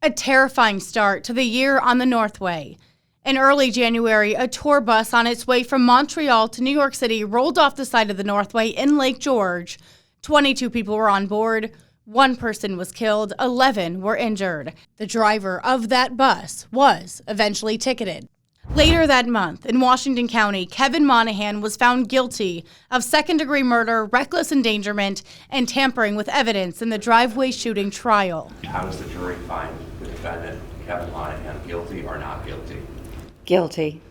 A terrifying start to the year on the Northway. In early January, a tour bus on its way from Montreal to New York City rolled off the side of the Northway in Lake George. 22 people were on board. 1 person was killed. 11 were injured. The driver of that bus was eventually ticketed. Later that month, in Washington County, Kevin Monahan was found guilty of second-degree murder, reckless endangerment, and tampering with evidence in the driveway shooting trial. How does the jury find the defendant, Kevin Monahan, guilty or not guilty? Guilty.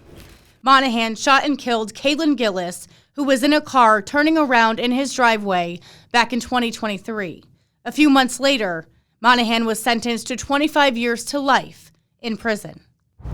Monahan shot and killed Caitlin Gillis, who was in a car turning around in his driveway back in 2023. A few months later, Monahan was sentenced to 25 years to life in prison.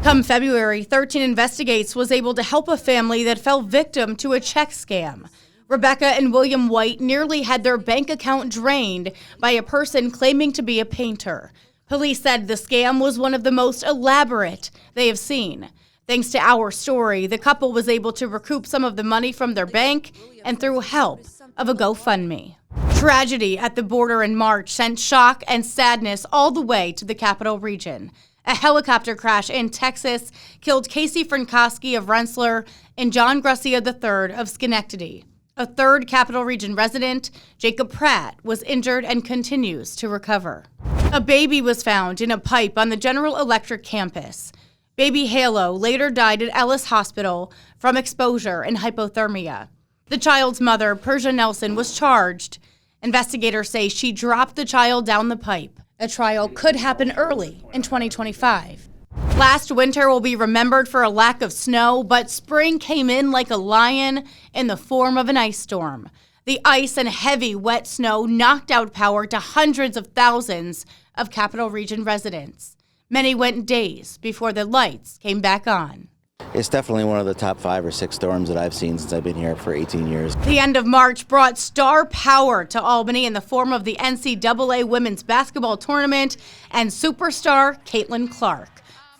Come February, 13 Investigates was able to help a family that fell victim to a check scam. Rebecca and William White nearly had their bank account drained by a person claiming to be a painter. Police said the scam was one of the most elaborate they have seen. Thanks to our story, the couple was able to recoup some of the money from their bank and through help of a GoFundMe. Tragedy at the border in March sent shock and sadness all the way to the Capital Region. A helicopter crash in Texas killed Casey Frankowski of Rensselaer and John Garcia III of Schenectady. A third Capital Region resident, Jacob Pratt, was injured and continues to recover. A baby was found in a pipe on the General Electric campus. Baby Halo later died at Ellis Hospital from exposure and hypothermia. The child's mother, Persia Nelson, was charged. Investigators say she dropped the child down the pipe. A trial could happen early in 2025. Last winter will be remembered for a lack of snow, but spring came in like a lion in the form of an ice storm. The ice and heavy, wet snow knocked out power to hundreds of thousands of Capital Region residents. Many went days before the lights came back on. It's definitely one of the top 5 or 6 storms that I've seen since I've been here for 18 years. The end of March brought star power to Albany in the form of the NCAA women's basketball tournament and superstar Caitlin Clark.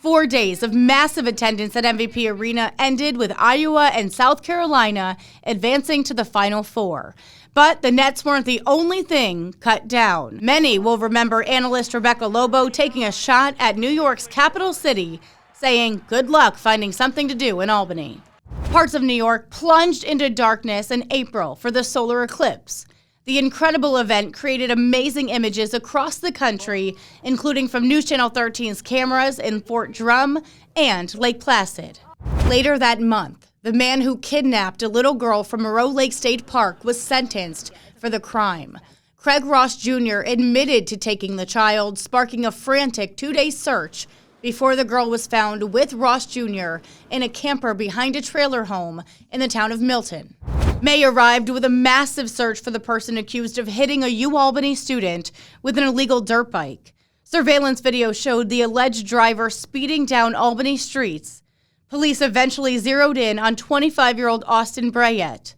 4 days of massive attendance at MVP Arena ended with Iowa and South Carolina advancing to the Final Four. But the Nets weren't the only thing cut down. Many will remember analyst Rebecca Lobo taking a shot at New York's capital city, saying good luck finding something to do in Albany. Parts of New York plunged into darkness in April for the solar eclipse. The incredible event created amazing images across the country, including from NewsChannel 13's cameras in Fort Drum and Lake Placid. Later that month, the man who kidnapped a little girl from Moreau Lake State Park was sentenced for the crime. Craig Ross Jr. admitted to taking the child, sparking a frantic 2-day search before the girl was found with Ross Jr. in a camper behind a trailer home in the town of Milton. May arrived with a massive search for the person accused of hitting a UAlbany student with an illegal dirt bike. Surveillance video showed the alleged driver speeding down Albany streets. Police eventually zeroed in on 25-year-old Austin Bryett.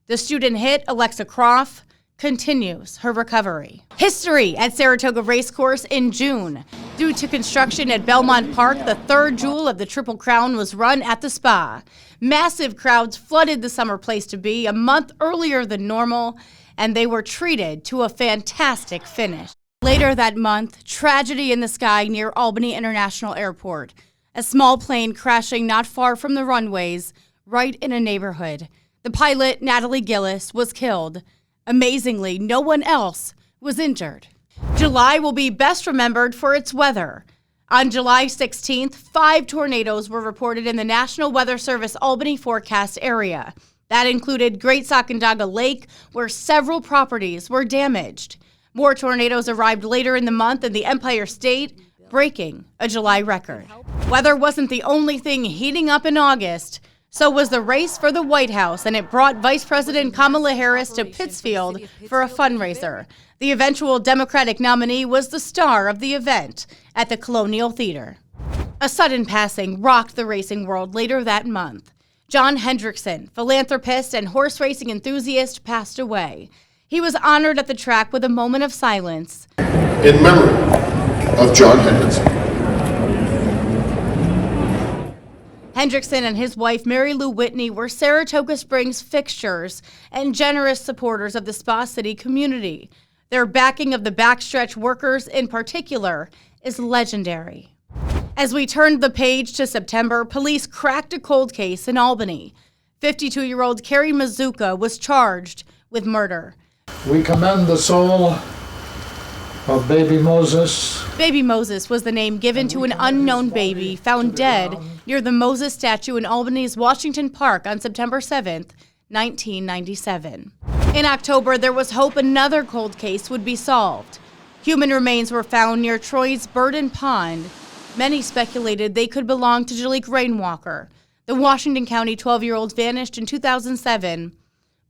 The student hit Alexa Croft, continues her recovery. History at Saratoga Racecourse in June. Due to construction at Belmont Park, the third jewel of the Triple Crown was run at the spa. Massive crowds flooded the summer place to be a month earlier than normal, and they were treated to a fantastic finish. Later that month, tragedy in the sky near Albany International Airport. A small plane crashing not far from the runways, right in a neighborhood. The pilot, Natalie Gillis, was killed. Amazingly, no one else was injured. July will be best remembered for its weather. On July 16th, 5 tornadoes were reported in the National Weather Service Albany forecast area. That included Great Sacandaga Lake, where several properties were damaged. More tornadoes arrived later in the month in the Empire State, breaking a July record. Weather wasn't the only thing heating up in August. So was the race for the White House, and it brought Vice President Kamala Harris to Pittsfield for a fundraiser. The eventual Democratic nominee was the star of the event at the Colonial Theater. A sudden passing rocked the racing world later that month. John Hendrickson, philanthropist and horse racing enthusiast, passed away. He was honored at the track with a moment of silence. In memory of John Hendrickson. Hendrickson and his wife, Mary Lou Whitney, were Saratoga Springs fixtures and generous supporters of the Spa City community. Their backing of the backstretch workers in particular is legendary. As we turned the page to September, police cracked a cold case in Albany. 52-year-old Carrie Mazuka was charged with murder. We commend the soul of baby Moses. Baby Moses was the name given to an unknown baby found dead near the Moses statue in Albany's Washington Park on September 7th, 1997. In October, there was hope another cold case would be solved. Human remains were found near Troy's Burden Pond. Many speculated they could belong to Jaliek Rainwalker. The Washington County 12-year-old vanished in 2007.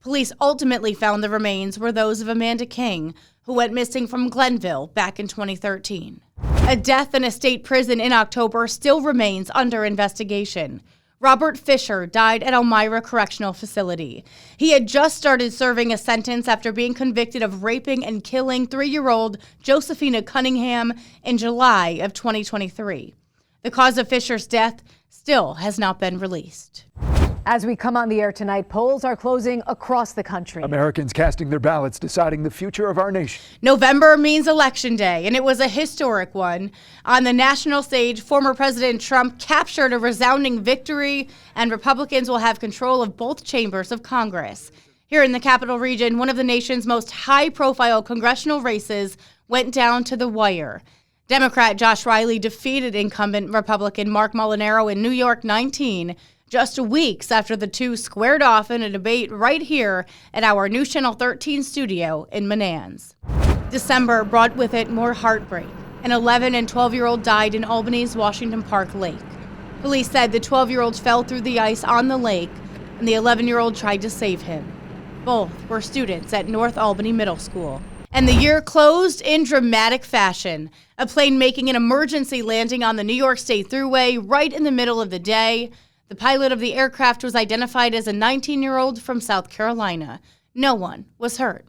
Police ultimately found the remains were those of Amanda King, who went missing from Glenville back in 2013. A death in a state prison in October still remains under investigation. Robert Fisher died at Elmira Correctional Facility. He had just started serving a sentence after being convicted of raping and killing 3-year-old Josephina Cunningham in July of 2023. The cause of Fisher's death still has not been released. As we come on the air tonight, polls are closing across the country. Americans casting their ballots, deciding the future of our nation. November means Election Day, and it was a historic one. On the national stage, former President Trump captured a resounding victory, and Republicans will have control of both chambers of Congress. Here in the Capital Region, one of the nation's most high-profile congressional races went down to the wire. Democrat Josh Riley defeated incumbent Republican Mark Molinaro in New York 19, just weeks after the two squared off in a debate right here at our NewsChannel 13 studio in Menands. December brought with it more heartbreak. An 11 and 12-year-old died in Albany's Washington Park Lake. Police said the 12-year-old fell through the ice on the lake, and the 11-year-old tried to save him. Both were students at North Albany Middle School. And the year closed in dramatic fashion. A plane making an emergency landing on the New York State Thruway right in the middle of the day. The pilot of the aircraft was identified as a 19-year-old from South Carolina. No one was hurt.